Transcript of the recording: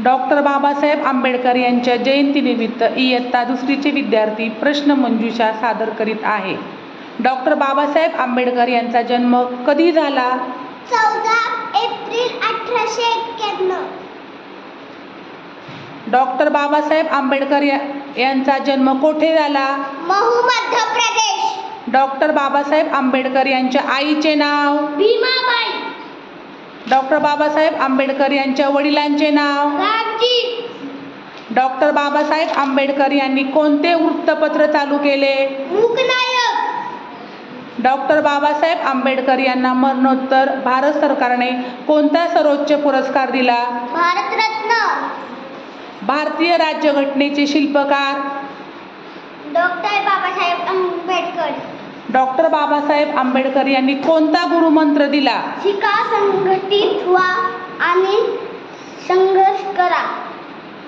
Doctor Babasaheb Ambedkar यांच्या जयंतीनिमित्त इयत्ता दुसरीचे विद्यार्थी प्रश्नमंजुषा सादर करीत आहे. डॉक्टर बाबासाहेब आंबेडकर यांचा जन्म कधी झाला? 14 एप्रिल 1891. डॉक्टर बाबासाहेब आंबेडकर यांचा जन्म कोठे झाला? महू, मध्य प्रदेश. डॉक्टर बाबासाहेब आंबेडकर यांच्या आईचे नाव? भीमाबाई. डॉक्टर बाबासाहेब आंबेडकर यांच्या वडिलांचे नाव? रामजी. डॉक्टर बाबासाहेब आंबेडकर यांनी कोणते वृत्तपत्र चालू केले? मूकनायक. डॉक्टर बाबासाहेब आंबेडकर यांना मरणोत्तर भारत सरकारने कोणता सर्वोच्च पुरस्कार दिला? भारतरत्न. भारतीय राज्यघटनेचे शिल्पकार? डॉक्टर बाबासाहेब आंबेडकर. डॉक्टर बाबासाहेब आंबेडकर यांनी कोणता गुरुमंत्र दिला? शिका, संघटित व्हा आणि संघ